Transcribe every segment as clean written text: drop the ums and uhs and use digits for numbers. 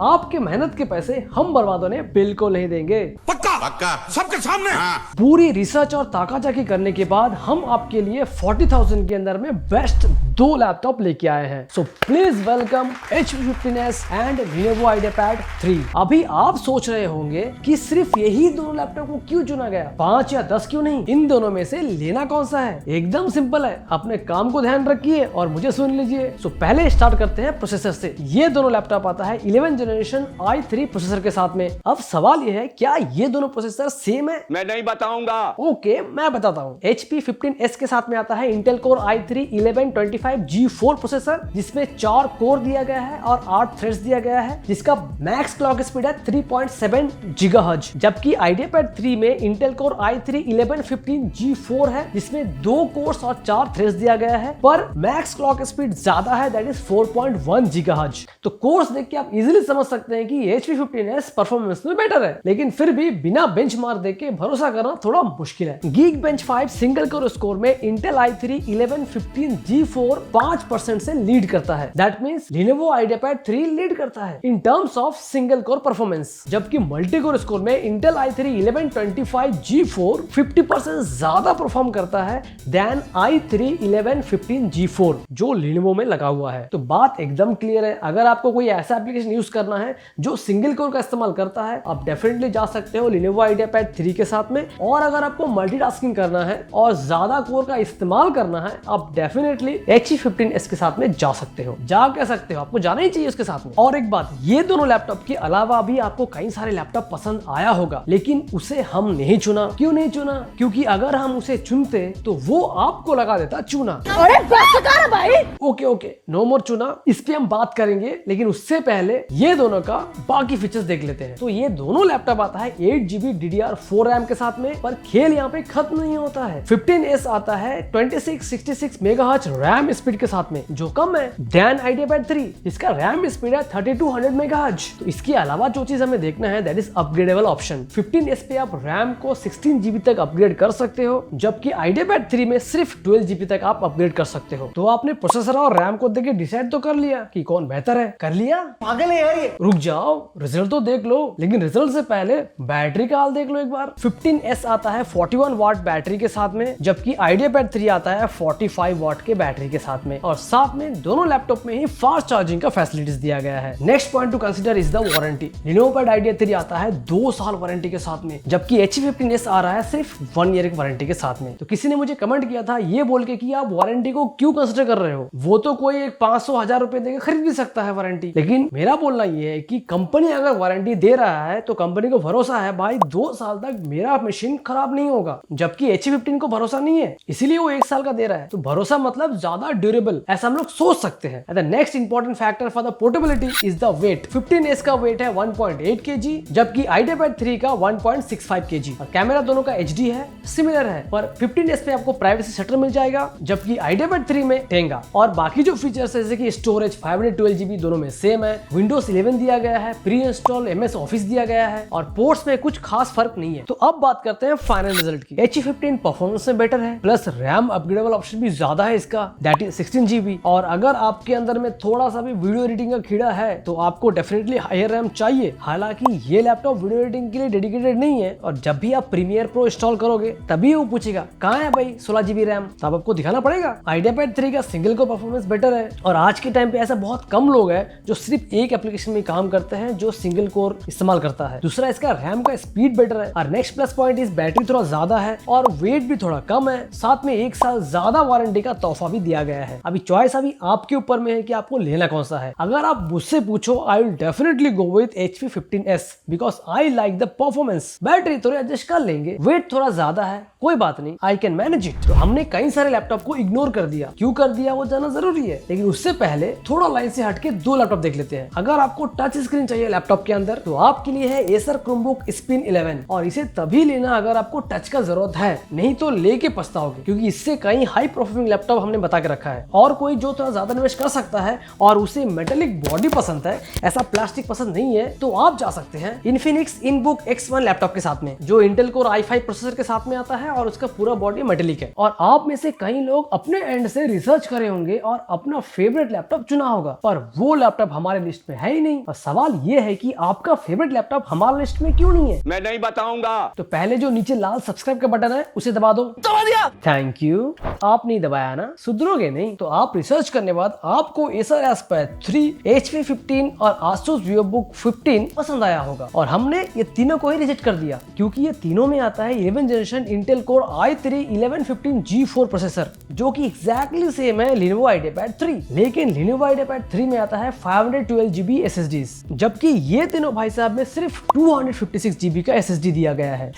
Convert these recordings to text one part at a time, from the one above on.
आपके मेहनत के पैसे हम बर्बाद होने बिल्कुल नहीं देंगे। पक्का पक्का सबके सामने। पूरी रिसर्च और ताकाचाकी करने के बाद हम आपके लिए 40,000 के अंदर में बेस्ट 2 लैपटॉप लेके आए हैं। So please welcome HP 15s and Lenovo IdeaPad 3। अभी आप सोच रहे होंगे कि सिर्फ यही दोनों लैपटॉप को क्यों चुना गया, 5 या 10 क्यों नहीं? इन दोनों में से लेना कौन सा है? एकदम सिंपल है, अपने काम को ध्यान रखिए और मुझे सुन लीजिए। सो पहले स्टार्ट करते हैं प्रोसेसर से। ये दोनों लैपटॉप आता है 11th जनरेशन i3 प्रोसेसर के साथ में। अब सवाल ये है, क्या ये दोनों प्रोसेसर सेम है? मैं नहीं बताऊंगा। ओके, मैं बताता हूँ। HP 15s के साथ में आता है Intel Core i3 1125 G4 processor, जिसमें 4 कोर दिया गया है और 8 थ्रेड्स दिया गया है, जिसका मैक्स क्लॉक स्पीड है 3.7 GHz। जबकि IdeaPad 3 में Intel Core i3 1115 G4 है, जिसमें 2 कोर्स और 4 थ्रेड्स दिया गया है, पर मैक्स क्लॉक स्पीड ज्यादा है, दैट इज 4.1 GHz। तो कोर्स देख के आप इजीली समझ सकते हैं कि HP 15s परफॉर्मेंस में बेटर है, लेकिन फिर भी बिना बेंचमार्क देख के भरोसा करना थोड़ा मुश्किल है। Geekbench 5 सिंगल कोर स्कोर में Intel i3 1115 G4 5% से लीड करता है, that means Lenovo IdeaPad 3 lead करता है in terms of single core performance. जबकि मल्टी कोर स्कोर में Intel i3 1125 G4 50% ज्यादा परफॉर्म करता है देन i3 1115 G4 जो Lenovo में लगा हुआ है। तो बात एकदम क्लियर है, अगर आपको कोई ऐसा एप्लीकेशन यूज करना है जो सिंगल कोर का इस्तेमाल करता है, आप डेफिनेटली जा सकते हो Lenovo IdeaPad 3 के साथ में। और अगर आपको मल्टीटास्किंग करना है और ज्यादा कोर का इस्तेमाल करना है, आप डेफिनेटली HP 15s के साथ में जा सकते हो। जा कह सकते हो, आपको जाना ही चाहिए उसके साथ में। और एक बात, ये दोनों लैपटॉप के अलावा भी आपको कई सारे लैपटॉप पसंद आया होगा, लेकिन उसे हम नहीं चुना। क्यों नहीं चुना? क्योंकि अगर हम उसे चुनते तो वो आपको लगा देता चुना। अरे बस भाई। ओके, नो मोर चुना, इस पे हम बात करेंगे, लेकिन उससे पहले ये दोनों का बाकी फीचर्स देख लेते हैं। तो ये दोनों लैपटॉप आता है 8GB DDR4 रैम के साथ में, पर खेल यहाँ पे खत्म नहीं होता है। 15s आता है 2666 MHz रैम स्पीड के साथ में, जो कम है देन IdeaPad 3, इसका रैम स्पीड है 3200 MHz। तो इसके अलावा जो चीज हमें देखना है that is upgradable option. 15s पे आप रैम को 16GB तक अपग्रेड कर सकते हो, जबकि IdeaPad 3 में सिर्फ 12GB तक आप अपग्रेड कर सकते हो। तो आपने प्रोसेसर और रैम को देख के डिसाइड तो कर लिया कि कौन बेहतर है? कर लिया? पागल है यार ये। रुक जाओ, रिजल्ट तो देख लो, लेकिन रिजल्ट से पहले बैटरी का हाल देख लो एक बार। 15s आता है 41 वाट बैटरी के साथ में, जबकि IdeaPad 3 आता है 45 वाट के बैटरी के साथ में, और साथ में दोनों लैपटॉप में ही फास्ट चार्जिंग का फैसिलिटीज दिया गया है। Next point two consider is the warranty. Lenovo Idea 3 आता है 2 साल वारंटी के साथ में, जबकि HP 15s आ रहा है सिर्फ 1 ईयर की वारंटी के साथ में। तो किसी ने मुझे कमेंट किया था ये बोल के कि आप वारंटी को क्यों कंसीडर कर रहे हो, वो तो कोई एक 500-1000 रुपए देकर खरीद भी सकता है वारंटी। लेकिन मेरा बोलना ये है कि कंपनी अगर वारंटी दे रहा है तो कंपनी को भरोसा है भाई 2 साल तक मेरा मशीन खराब नहीं होगा, जबकि HP 15 को भरोसा नहीं है, इसीलिए वो 1 साल का दे रहा है। तो भरोसा मतलब ज्यादा ड्यूरेबल, ऐसा हम लोग सोच सकते हैं। The next important factor for the portability is the weight. 15s का वेट है 1.8 kg, जबकि IdeaPad 3 का 1.65 kg। और कैमरा दोनों का HD है, सिमिलर है, पर 15s पे आपको प्राइवेसी शटर मिल जाएगा, जबकि IdeaPad 3 में ठेंगा। और बाकी जो फीचर्स है जैसे कि स्टोरेज 512GB दोनों में सेम है, Windows 11 दिया गया है, प्री इंस्टॉल MS ऑफिस दिया गया है, और पोर्ट्स में कुछ खास फर्क नहीं है। तो अब बात करते हैं फाइनल रिजल्ट की। HP 15 परफॉर्मेंस में बेटर है, प्लस रैम अपग्रेडेबल ऑप्शन भी ज्यादा है इसका, दैट इज 16GB। और अगर आपके अंदर में थोड़ा सा भी वीडियो एडिटिंग का कीड़ा है तो आपको डेफिनेटली हायर रैम चाहिए। हालांकि ये लैपटॉप वीडियो एडिटिंग के लिए डेडिकेटेड नहीं है, और जब भी आप प्रीमियर प्रो इंस्टॉल करोगे तभी वो पूछेगा कहाँ है भाई 16GB रैम, तब आपको दिखाना पड़ेगा। IdeaPad 3 का सिंगल कोर परफॉर्मेंस बेटर है, और आज के टाइम पे ऐसा बहुत कम लोग हैं जो सिर्फ एक एप्लीकेशन में काम करते हैं जो सिंगल कोर इस्तेमाल करता है। दूसरा, इसका रैम का स्पीड बेटर है, और नेक्स्ट प्लस पॉइंट इस बैटरी थोड़ा ज्यादा है और वेट भी थोड़ा कम है, साथ में 1 साल ज्यादा वारंटी का तोहफा भी दिया गया है। अभी चॉइस अभी आपके ऊपर में है कि आपको लेना कौन सा है। अगर आप मुझसे पूछो, I will definitely go with HP 15s because I like the performance. Battery थोड़ी एडजस्ट कर लेंगे, वेट थोड़ा ज्यादा है, कोई बात नहीं, आई कैन मैनेज इट। तो हमने कई सारे लैपटॉप को इग्नोर कर दिया, क्यों कर दिया वो जानना जरूरी है, लेकिन उससे पहले थोड़ा लाइन से हटके 2 लैपटॉप देख लेते हैं। अगर आपको टच स्क्रीन चाहिए लैपटॉप के अंदर तो आपके लिए है Acer Chromebook Spin 1511 और इसे तभी लेना अगर आपको टच का जरूरत है, नहीं तो लेके पछताओगे क्योंकि इससे कई हाई परफॉर्मिंग लैपटॉप हमने बता के रखा है। और कोई जो थोड़ा ज्यादा निवेश कर सकता है और उसे मेटेलिक बॉडी पसंद है, ऐसा प्लास्टिक पसंद नहीं है, तो आप जा सकते हैं इन्फिनिक्स इनबुक X1 लैपटॉप के साथ में, जो इंटेल कोर i5 प्रोसेसर के साथ में आता है और उसका पूरा बॉडी मेटेलिक है। और आप में से कई लोग अपने एंड से रिसर्च करे होंगे और अपना फेवरेट लैपटॉप चुना होगा, पर वो लैपटॉप हमारे लिस्ट में है ही नहीं। और सवाल ये है कि आपका फेवरेट लैपटॉप हमारे लिस्ट में क्यों नहीं है? मैं नहीं बताऊंगा। तो पहले जो नीचे लाल सब्सक्राइब का बटन है उसे दबा दो। दबा दिया। Thank you. आप नहीं दबाया ना, सुधरोगे नहीं। तो आप रिसर्च करने बाद आपको Acer Aspire 3, HP 15 और Asus VivoBook 15 पसंद आया होगा और हमने ये तीनों को ही रिजेक्ट कर दिया क्योंकि ये तीनों में आता है 11 generation Intel core i3 1115 G4 processor, जो कि एग्जैक्टली सेम है Lenovo IdeaPad 3। लेकिन Lenovo IdeaPad 3 में आता है 512GB SSDs, जबकि ये तीनों भाई साहब में सिर्फ 256GB का SSD दिया गया है।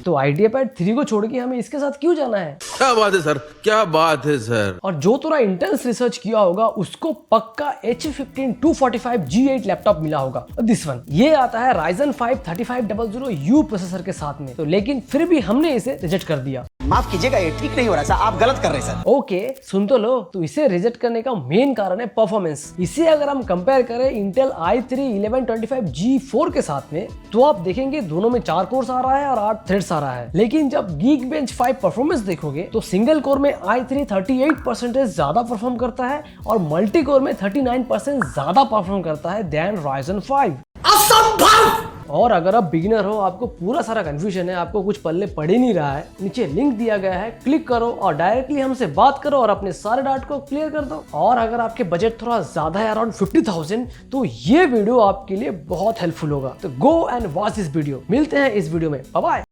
तो IdeaPad 3 को छोड़ के हमें इसके साथ क्यों जाना है? क्या बात है सर, क्या बात है सर। और जो थोड़ा इंटेंस रिसर्च किया होगा उसको पक्का H15 245 G8 लैपटॉप मिला होगा। दिस वन ये आता है Ryzen 5 3500U प्रोसेसर के साथ में, तो लेकिन फिर भी हमने इसे रिजेक्ट कर दिया। माफ कीजिएगा, ये ठीक नहीं हो रहा सर, आप गलत कर रहे हैं सर। ओके, सुन तो लो। तो इसे रिजेक्ट करने का मेन कारण है परफॉर्मेंस। इसे अगर हम कंपेयर करें इंटेल i3 1125 G4 के साथ में, तो आप देखेंगे दोनों में 4 कोर्स आ रहा है और 8 थ्रेड्स आ रहा है। लेकिन जब Geekbench 5 परफॉर्मेंस देखोगे तो सिंगल कोर में i3 38% ज्यादा परफॉर्म करता है और मल्टी कोर में 39% ज्यादा परफॉर्म करता है देन Ryzen 5। असंभव। और अगर आप बिगिनर हो, आपको पूरा सारा कंफ्यूजन है, आपको कुछ पल्ले पड़ ही नहीं रहा है, नीचे लिंक दिया गया है, क्लिक करो और डायरेक्टली हमसे बात करो और अपने सारे डाउट को क्लियर कर दो। और अगर आपके बजट थोड़ा ज्यादा है, अराउंड 50,000, तो ये वीडियो आपके लिए बहुत हेल्पफुल होगा। तो go and watch this video. मिलते हैं इस वीडियो में, बाय बाय।